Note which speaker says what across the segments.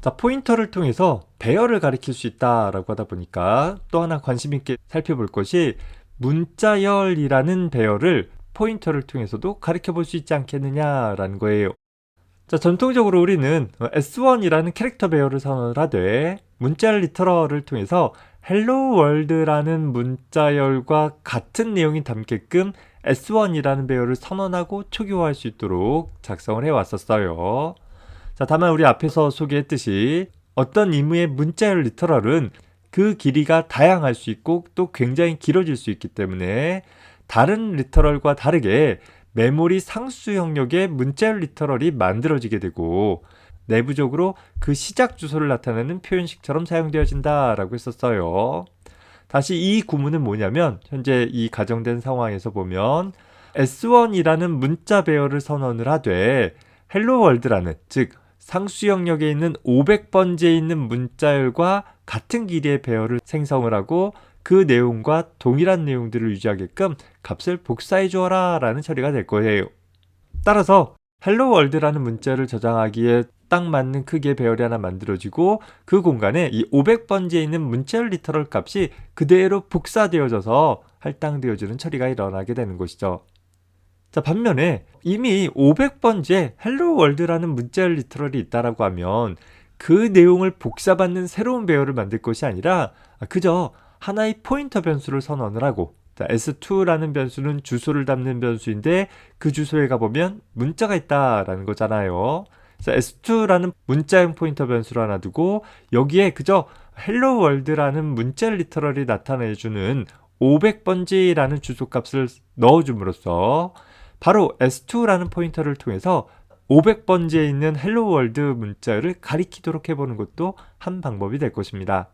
Speaker 1: 자, 포인터를 통해서 배열을 가리킬 수 있다라고 하다 보니까 또 하나 관심 있게 살펴볼 것이 문자열이라는 배열을 포인터를 통해서도 가리켜 볼 수 있지 않겠느냐라는 거예요. 자, 전통적으로 우리는 S1이라는 캐릭터 배열을 선언을 하되 문자열 리터럴을 통해서 헬로 월드라는 문자열과 같은 내용이 담게끔 S1이라는 배열을 선언하고 초기화할 수 있도록 작성을 해왔었어요. 자, 다만 우리 앞에서 소개했듯이 어떤 임의의 문자열 리터럴은 그 길이가 다양할 수 있고 또 굉장히 길어질 수 있기 때문에 다른 리터럴과 다르게 메모리 상수 영역의 문자열 리터럴이 만들어지게 되고 내부적으로 그 시작 주소를 나타내는 표현식처럼 사용되어진다라고 했었어요. 다시 이 구문은 뭐냐면 현재 이 가정된 상황에서 보면 S1이라는 문자 배열을 선언을 하되 헬로 월드라는 즉 상수 영역에 있는 500번지에 있는 문자열과 같은 길이의 배열을 생성을 하고 그 내용과 동일한 내용들을 유지하게끔 값을 복사해 주어라 라는 처리가 될 거예요. 따라서 헬로 월드라는 문자를 저장하기에 딱 맞는 크기의 배열이 하나 만들어지고 그 공간에 이 500번지에 있는 문자열 리터럴 값이 그대로 복사되어져서 할당되어지는 처리가 일어나게 되는 것이죠. 자, 반면에 이미 500번지에 헬로 월드라는 문자열 리터럴이 있다라고 하면 그 내용을 복사받는 새로운 배열을 만들 것이 아니라 그저 하나의 포인터 변수를 선언을 하고 S2라는 변수는 주소를 담는 변수인데 그 주소에 가보면 문자가 있다라는 거잖아요. 그래서 S2라는 문자형 포인터 변수를 하나 두고 여기에 그저 헬로 월드라는 문자 리터럴이 나타내주는 500번지라는 주소값을 넣어줌으로써 바로 S2라는 포인터를 통해서 500번지에 있는 헬로 월드 문자를 가리키도록 해보는 것도 한 방법이 될 것입니다.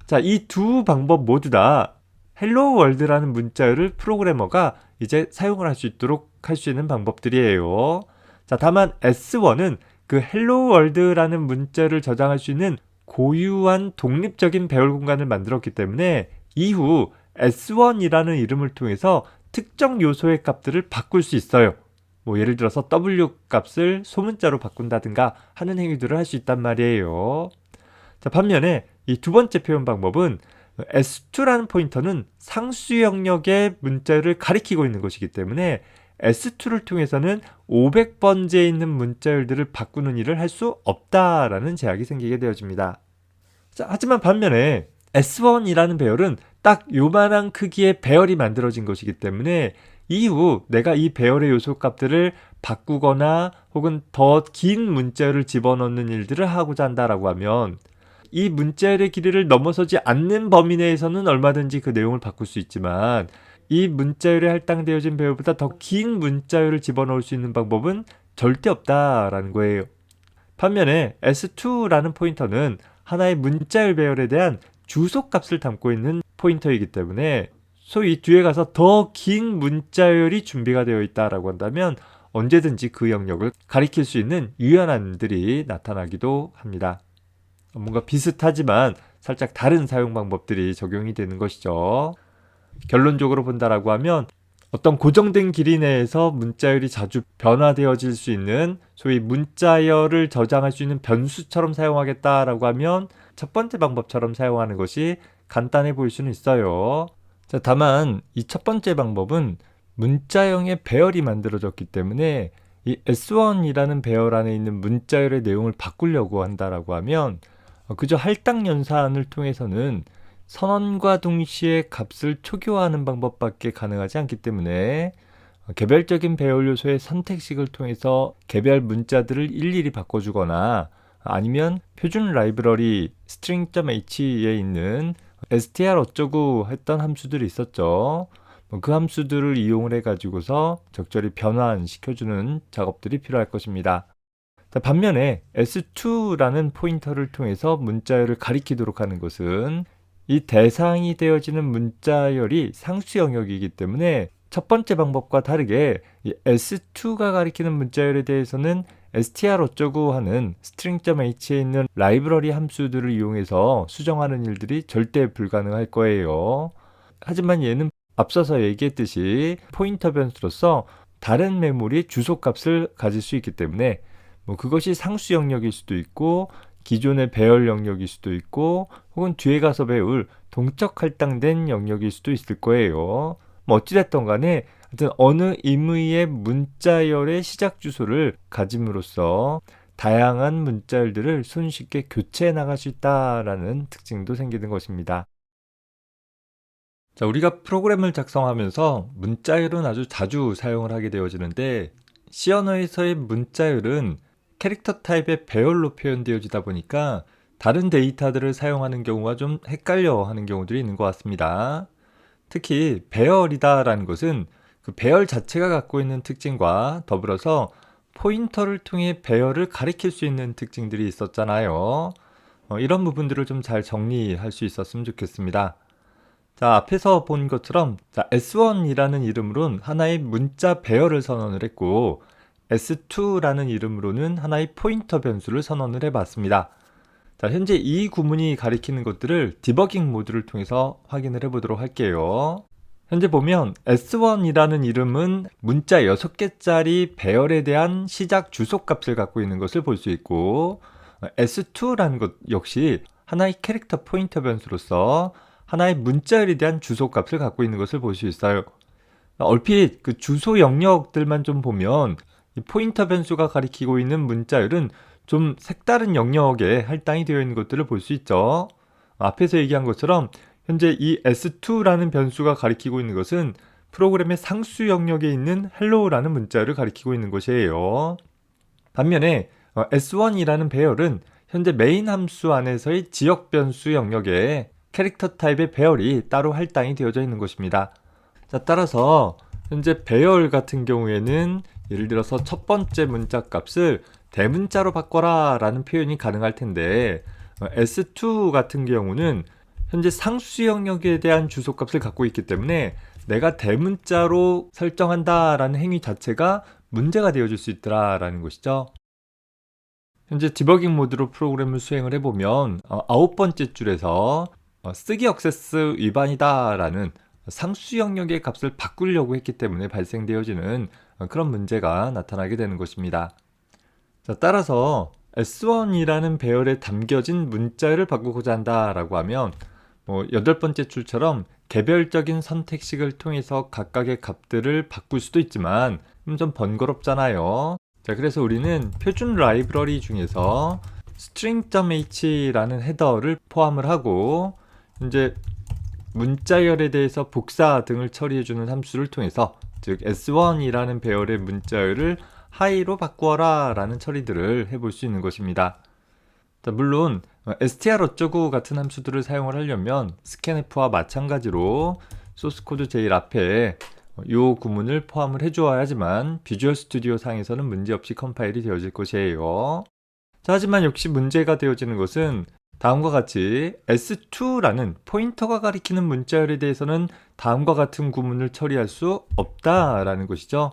Speaker 1: 자, 이 두 방법 모두 다 헬로 월드라는 문자열을 프로그래머가 이제 사용을 할 수 있도록 할 수 있는 방법들이에요. 자, 다만 S1은 그 헬로 월드라는 문자를 저장할 수 있는 고유한 독립적인 배열 공간을 만들었기 때문에 이후 S1이라는 이름을 통해서 특정 요소의 값들을 바꿀 수 있어요. 뭐 예를 들어서 W 값을 소문자로 바꾼다든가 하는 행위들을 할 수 있단 말이에요. 자, 반면에 이 두 번째 표현 방법은 S2라는 포인터는 상수 영역의 문자열을 가리키고 있는 것이기 때문에 S2를 통해서는 500번지에 있는 문자열들을 바꾸는 일을 할 수 없다라는 제약이 생기게 되어집니다. 자, 하지만 반면에 S1이라는 배열은 딱 요만한 크기의 배열이 만들어진 것이기 때문에 이후 내가 이 배열의 요소 값들을 바꾸거나 혹은 더 긴 문자열을 집어넣는 일들을 하고자 한다라고 하면 이 문자열의 길이를 넘어서지 않는 범위 내에서는 얼마든지 그 내용을 바꿀 수 있지만 이 문자열에 할당되어진 배열보다 더 긴 문자열을 집어넣을 수 있는 방법은 절대 없다라는 거예요. 반면에 S2라는 포인터는 하나의 문자열 배열에 대한 주소값을 담고 있는 포인터이기 때문에 소위 뒤에 가서 더 긴 문자열이 준비가 되어 있다라고 한다면 언제든지 그 영역을 가리킬 수 있는 유연함들이 나타나기도 합니다. 뭔가 비슷하지만 살짝 다른 사용 방법들이 적용이 되는 것이죠. 결론적으로 본다라고 하면 어떤 고정된 길이 내에서 문자열이 자주 변화되어질 수 있는 소위 문자열을 저장할 수 있는 변수처럼 사용하겠다라고 하면 첫 번째 방법처럼 사용하는 것이 간단해 보일 수는 있어요. 자, 다만 이 첫 번째 방법은 문자형의 배열이 만들어졌기 때문에 이 S1이라는 배열 안에 있는 문자열의 내용을 바꾸려고 한다라고 하면 그저 할당 연산을 통해서는 선언과 동시에 값을 초기화하는 방법밖에 가능하지 않기 때문에 개별적인 배열 요소의 선택식을 통해서 개별 문자들을 일일이 바꿔주거나 아니면 표준 라이브러리 string.h에 있는 str 어쩌고 했던 함수들이 있었죠. 그 함수들을 이용을 해가지고서 적절히 변환시켜주는 작업들이 필요할 것입니다. 반면에 S2라는 포인터를 통해서 문자열을 가리키도록 하는 것은 이 대상이 되어지는 문자열이 상수 영역이기 때문에 첫 번째 방법과 다르게 이 S2가 가리키는 문자열에 대해서는 str 어쩌고 하는 string.h에 있는 라이브러리 함수들을 이용해서 수정하는 일들이 절대 불가능할 거예요. 하지만 얘는 앞서서 얘기했듯이 포인터 변수로서 다른 메모리 주소 값을 가질 수 있기 때문에 그것이 상수 영역일 수도 있고 기존의 배열 영역일 수도 있고 혹은 뒤에 가서 배울 동적 할당된 영역일 수도 있을 거예요. 뭐 어찌됐든 간에 하여튼 어느 임의의 문자열의 시작 주소를 가짐으로써 다양한 문자열들을 손쉽게 교체해 나갈 수 있다라는 특징도 생기는 것입니다. 자, 우리가 프로그램을 작성하면서 문자열은 아주 자주 사용을 하게 되어지는데 C 언어에서의 문자열은 캐릭터 타입의 배열로 표현되어지다 보니까 다른 데이터들을 사용하는 경우가 좀 헷갈려 하는 경우들이 있는 것 같습니다. 특히 배열이다라는 것은 그 배열 자체가 갖고 있는 특징과 더불어서 포인터를 통해 배열을 가리킬 수 있는 특징들이 있었잖아요. 이런 부분들을 좀 잘 정리할 수 있었으면 좋겠습니다. 자, 앞에서 본 것처럼 S1이라는 이름으로는 하나의 문자 배열을 선언을 했고 S2라는 이름으로는 하나의 포인터 변수를 선언을 해봤습니다. 자, 현재 이 구문이 가리키는 것들을 디버깅 모드를 통해서 확인을 해보도록 할게요. 현재 보면 S1이라는 이름은 문자 6개짜리 배열에 대한 시작 주소값을 갖고 있는 것을 볼 수 있고 S2라는 것 역시 하나의 캐릭터 포인터 변수로서 하나의 문자열에 대한 주소값을 갖고 있는 것을 볼 수 있어요. 얼핏 그 주소 영역들만 좀 보면 이 포인터 변수가 가리키고 있는 문자열은 좀 색다른 영역에 할당이 되어 있는 것들을 볼 수 있죠. 앞에서 얘기한 것처럼 현재 이 S2라는 변수가 가리키고 있는 것은 프로그램의 상수 영역에 있는 hello라는 문자열을 가리키고 있는 것이에요. 반면에 S1이라는 배열은 현재 메인 함수 안에서의 지역 변수 영역에 캐릭터 타입의 배열이 따로 할당이 되어져 있는 것입니다. 자, 따라서 현재 배열 같은 경우에는 예를 들어서 첫 번째 문자 값을 대문자로 바꿔라 라는 표현이 가능할 텐데 S2 같은 경우는 현재 상수 영역에 대한 주소값을 갖고 있기 때문에 내가 대문자로 설정한다 라는 행위 자체가 문제가 되어줄 수 있더라 라는 것이죠. 현재 디버깅 모드로 프로그램을 수행을 해보면 9번째 줄에서 쓰기 억세스 위반이다 라는 상수 영역의 값을 바꾸려고 했기 때문에 발생되어지는 그런 문제가 나타나게 되는 것입니다. 자, 따라서 S1이라는 배열에 담겨진 문자열을 바꾸고자 한다라고 하면 8번째 줄처럼 개별적인 선택식을 통해서 각각의 값들을 바꿀 수도 있지만 좀 번거롭잖아요. 자, 그래서 우리는 표준 라이브러리 중에서 string.h라는 헤더를 포함을 하고 이제 문자열에 대해서 복사 등을 처리해주는 함수를 통해서 즉 S1이라는 배열의 문자열을 high로 바꾸어라 라는 처리들을 해볼 수 있는 것입니다. 자, 물론 str 어쩌고 같은 함수들을 사용을 하려면 scanf와 마찬가지로 소스코드 제일 앞에 이 구문을 포함을 해주어야 하지만 비주얼 스튜디오 상에서는 문제없이 컴파일이 되어질 것이에요. 자, 하지만 역시 문제가 되어지는 것은 다음과 같이 S2라는 포인터가 가리키는 문자열에 대해서는 다음과 같은 구문을 처리할 수 없다라는 것이죠.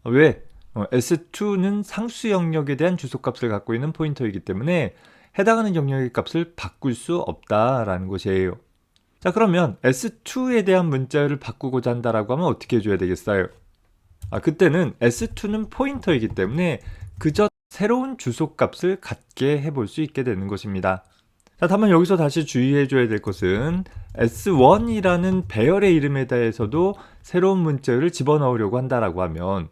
Speaker 1: 왜? S2는 상수 영역에 대한 주소값을 갖고 있는 포인터이기 때문에 해당하는 영역의 값을 바꿀 수 없다라는 것이에요. 자, 그러면 S2에 대한 문자열을 바꾸고자 한다라고 하면 어떻게 해줘야 되겠어요? 그때는 S2는 포인터이기 때문에 그저 새로운 주소값을 갖게 해볼 수 있게 되는 것입니다. 자, 다만 여기서 다시 주의해줘야 될 것은 S1이라는 배열의 이름에 대해서도 새로운 문자열을 집어넣으려고 한다라고 하면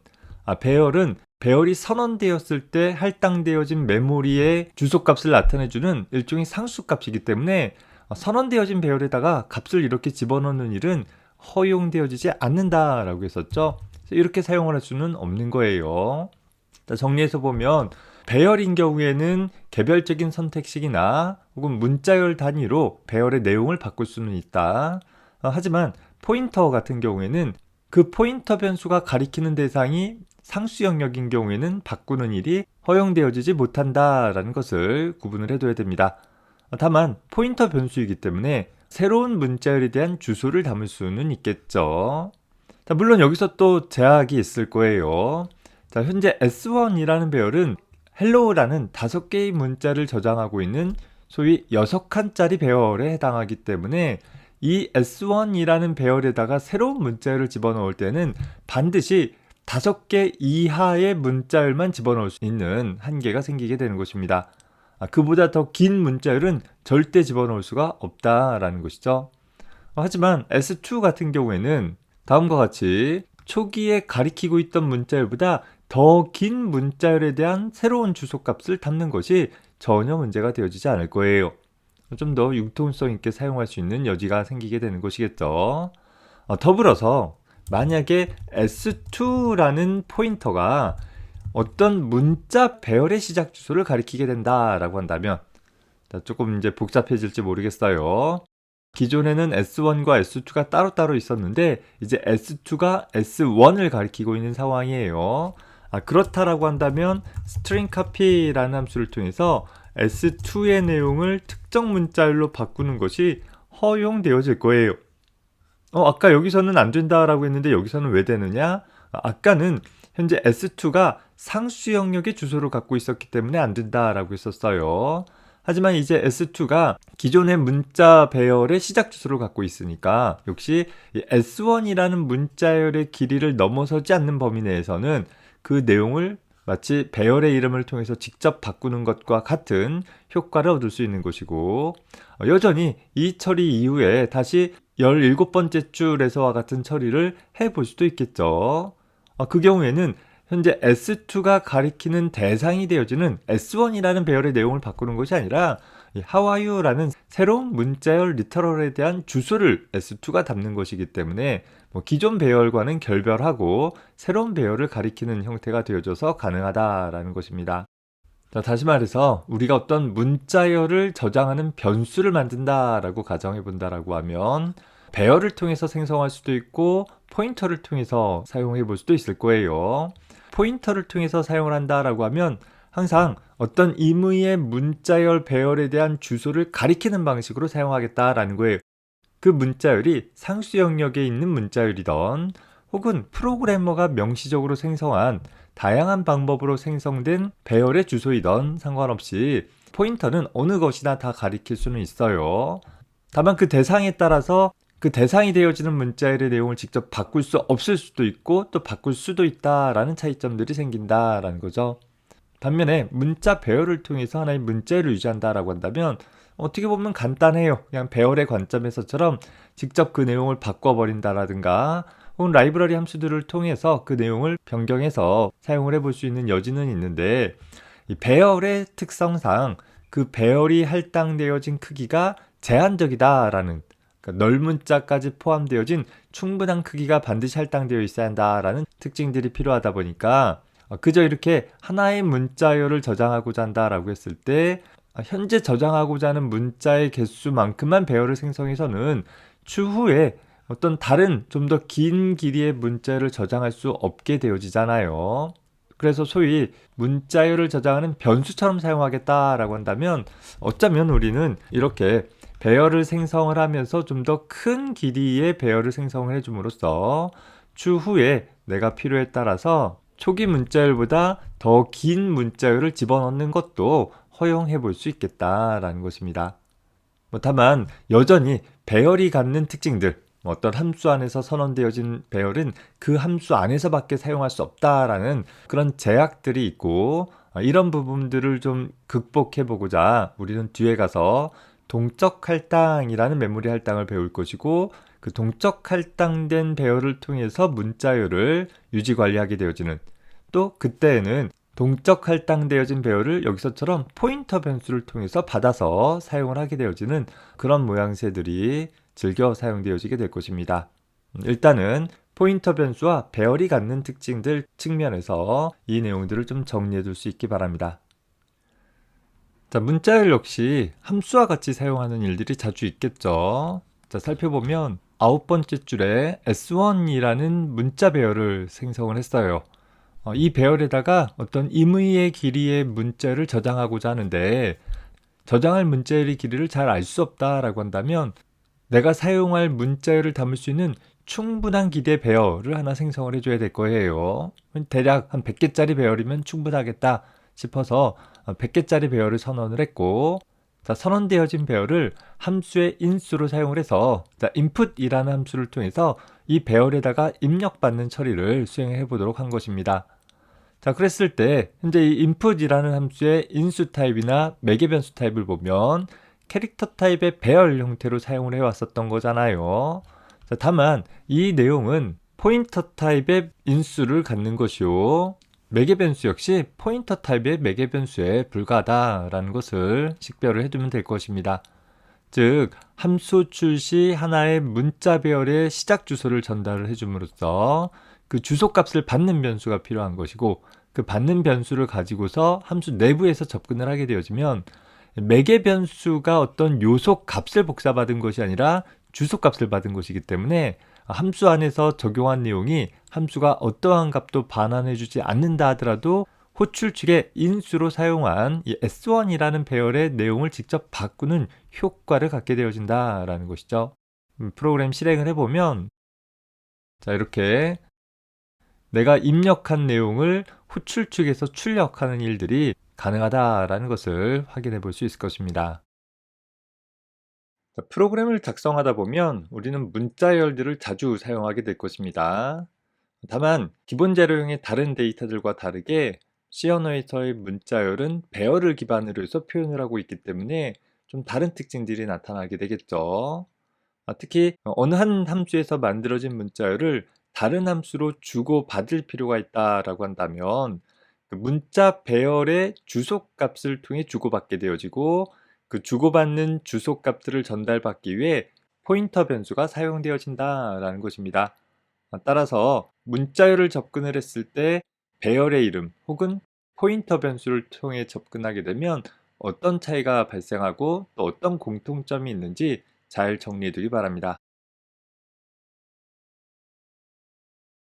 Speaker 1: 배열은 배열이 선언되었을 때 할당되어진 메모리의 주소값을 나타내주는 일종의 상수값이기 때문에 선언되어진 배열에다가 값을 이렇게 집어넣는 일은 허용되어지지 않는다라고 했었죠. 이렇게 사용을 할 수는 없는 거예요. 자, 정리해서 보면 배열인 경우에는 개별적인 선택식이나 혹은 문자열 단위로 배열의 내용을 바꿀 수는 있다. 하지만 포인터 같은 경우에는 그 포인터 변수가 가리키는 대상이 상수 영역인 경우에는 바꾸는 일이 허용되어지지 못한다라는 것을 구분을 해둬야 됩니다. 다만 포인터 변수이기 때문에 새로운 문자열에 대한 주소를 담을 수는 있겠죠. 자, 물론 여기서 또 제약이 있을 거예요. 자, 현재 S1이라는 배열은 hello라는 5개의 문자를 저장하고 있는 소위 6칸짜리 배열에 해당하기 때문에 이 S1이라는 배열에다가 새로운 문자열을 집어넣을 때는 반드시 5개 이하의 문자열만 집어넣을 수 있는 한계가 생기게 되는 것입니다. 그보다 더 긴 문자열은 절대 집어넣을 수가 없다라는 것이죠. 하지만 S2 같은 경우에는 다음과 같이 초기에 가리키고 있던 문자열보다 더 긴 문자열에 대한 새로운 주소값을 담는 것이 전혀 문제가 되어지지 않을 거예요. 좀 더 융통성 있게 사용할 수 있는 여지가 생기게 되는 것이겠죠. 더불어서 만약에 S2라는 포인터가 어떤 문자 배열의 시작 주소를 가리키게 된다라고 한다면, 조금 이제 복잡해질지 모르겠어요. 기존에는 S1과 S2가 따로따로 있었는데 이제 S2가 S1을 가리키고 있는 상황이에요. 그렇다라고 한다면 string copy라는 함수를 통해서 S2의 내용을 특정 문자열로 바꾸는 것이 허용되어질 거예요. 아까 여기서는 안 된다라고 했는데 여기서는 왜 되느냐? 아까는 현재 S2가 상수 영역의 주소를 갖고 있었기 때문에 안 된다라고 했었어요. 하지만 이제 S2가 기존의 문자 배열의 시작 주소를 갖고 있으니까 역시 S1이라는 문자열의 길이를 넘어서지 않는 범위 내에서는 그 내용을 마치 배열의 이름을 통해서 직접 바꾸는 것과 같은 효과를 얻을 수 있는 것이고, 여전히 이 처리 이후에 다시 17번째 줄에서와 같은 처리를 해볼 수도 있겠죠. 그 경우에는 현재 S2가 가리키는 대상이 되어지는 S1이라는 배열의 내용을 바꾸는 것이 아니라 How are you라는 새로운 문자열 리터럴에 대한 주소를 S2가 담는 것이기 때문에 기존 배열과는 결별하고 새로운 배열을 가리키는 형태가 되어져서 가능하다라는 것입니다. 자, 다시 말해서 우리가 어떤 문자열을 저장하는 변수를 만든다라고 가정해 본다라고 하면 배열을 통해서 생성할 수도 있고 포인터를 통해서 사용해 볼 수도 있을 거예요. 포인터를 통해서 사용을 한다라고 하면 항상 어떤 임의의 문자열 배열에 대한 주소를 가리키는 방식으로 사용하겠다라는 거예요. 그 문자열이 상수 영역에 있는 문자열이던 혹은 프로그래머가 명시적으로 생성한 다양한 방법으로 생성된 배열의 주소이던 상관없이 포인터는 어느 것이나 다 가리킬 수는 있어요. 다만 그 대상에 따라서 그 대상이 되어지는 문자열의 내용을 직접 바꿀 수 없을 수도 있고 또 바꿀 수도 있다라는 차이점들이 생긴다라는 거죠. 반면에 문자 배열을 통해서 하나의 문자열을 유지한다라고 한다면 어떻게 보면 간단해요. 그냥 배열의 관점에서처럼 직접 그 내용을 바꿔버린다라든가 혹은 라이브러리 함수들을 통해서 그 내용을 변경해서 사용을 해볼 수 있는 여지는 있는데, 이 배열의 특성상 그 배열이 할당되어진 크기가 제한적이다라는, 그러니까 널문자까지 포함되어진 충분한 크기가 반드시 할당되어 있어야 한다라는 특징들이 필요하다 보니까 그저 이렇게 하나의 문자열을 저장하고자 한다라고 했을 때 현재 저장하고자 하는 문자의 개수만큼만 배열을 생성해서는 추후에 어떤 다른 좀 더 긴 길이의 문자열을 저장할 수 없게 되어지잖아요. 그래서 소위 문자열을 저장하는 변수처럼 사용하겠다라고 한다면 어쩌면 우리는 이렇게 배열을 생성을 하면서 좀 더 큰 길이의 배열을 생성을 해줌으로써 추후에 내가 필요에 따라서 초기 문자열보다 더 긴 문자열을 집어넣는 것도 허용해 볼 수 있겠다라는 것입니다. 다만 여전히 배열이 갖는 특징들, 어떤 함수 안에서 선언되어진 배열은 그 함수 안에서밖에 사용할 수 없다라는 그런 제약들이 있고, 이런 부분들을 좀 극복해 보고자 우리는 뒤에 가서 동적 할당이라는 메모리 할당을 배울 것이고, 그 동적 할당된 배열을 통해서 문자열을 유지 관리하게 되어지는, 또 그때에는 동적 할당되어진 배열을 여기서처럼 포인터 변수를 통해서 받아서 사용을 하게 되어지는 그런 모양새들이 즐겨 사용되어지게 될 것입니다. 일단은 포인터 변수와 배열이 갖는 특징들 측면에서 이 내용들을 좀 정리해 둘 수 있기 바랍니다. 자, 문자열 역시 함수와 같이 사용하는 일들이 자주 있겠죠. 자, 살펴보면 9번째 줄에 S1이라는 문자 배열을 생성을 했어요. 이 배열에다가 어떤 임의의 길이의 문자열을 저장하고자 하는데, 저장할 문자열의 길이를 잘 알 수 없다라고 한다면 내가 사용할 문자열을 담을 수 있는 충분한 길이의 배열을 하나 생성을 해줘야 될 거예요. 대략 한 100개짜리 배열이면 충분하겠다 싶어서 100개짜리 배열을 선언을 했고, 자, 선언되어진 배열을 함수의 인수로 사용을 해서 input이라는 함수를 통해서 이 배열에다가 입력받는 처리를 수행해 보도록 한 것입니다. 자, 그랬을 때 현재 이 input이라는 함수의 인수 타입이나 매개 변수 타입을 보면 캐릭터 타입의 배열 형태로 사용을 해왔었던 거잖아요. 자, 다만 이 내용은 포인터 타입의 인수를 갖는 것이요, 매개 변수 역시 포인터 타입의 매개 변수에 불과하다라는 것을 식별을 해두면 될 것입니다. 즉, 함수 출시 하나의 문자 배열의 시작 주소를 전달을 해줌으로써 그 주소 값을 받는 변수가 필요한 것이고, 그 받는 변수를 가지고서 함수 내부에서 접근을 하게 되어지면 매개 변수가 어떤 요소 값을 복사받은 것이 아니라 주소 값을 받은 것이기 때문에 함수 안에서 적용한 내용이 함수가 어떠한 값도 반환해주지 않는다 하더라도 호출 측의 인수로 사용한 이 S1이라는 배열의 내용을 직접 바꾸는 효과를 갖게 되어진다라는 것이죠. 프로그램 실행을 해보면, 자, 이렇게 내가 입력한 내용을 호출 측에서 출력하는 일들이 가능하다라는 것을 확인해 볼 수 있을 것입니다. 자, 프로그램을 작성하다 보면 우리는 문자열들을 자주 사용하게 될 것입니다. 다만 기본 재료형의 다른 데이터들과 다르게 C 언어에서의 문자열은 배열을 기반으로 해서 표현을 하고 있기 때문에 좀 다른 특징들이 나타나게 되겠죠. 특히 어느 한 함수에서 만들어진 문자열을 다른 함수로 주고받을 필요가 있다라고 한다면 그 문자 배열의 주소값을 통해 주고받게 되어지고, 그 주고받는 주소값들을 전달받기 위해 포인터 변수가 사용되어진다라는 것입니다. 따라서 문자열을 접근을 했을 때 배열의 이름 혹은 포인터 변수를 통해 접근하게 되면 어떤 차이가 발생하고 또 어떤 공통점이 있는지 잘 정리해 두기 바랍니다.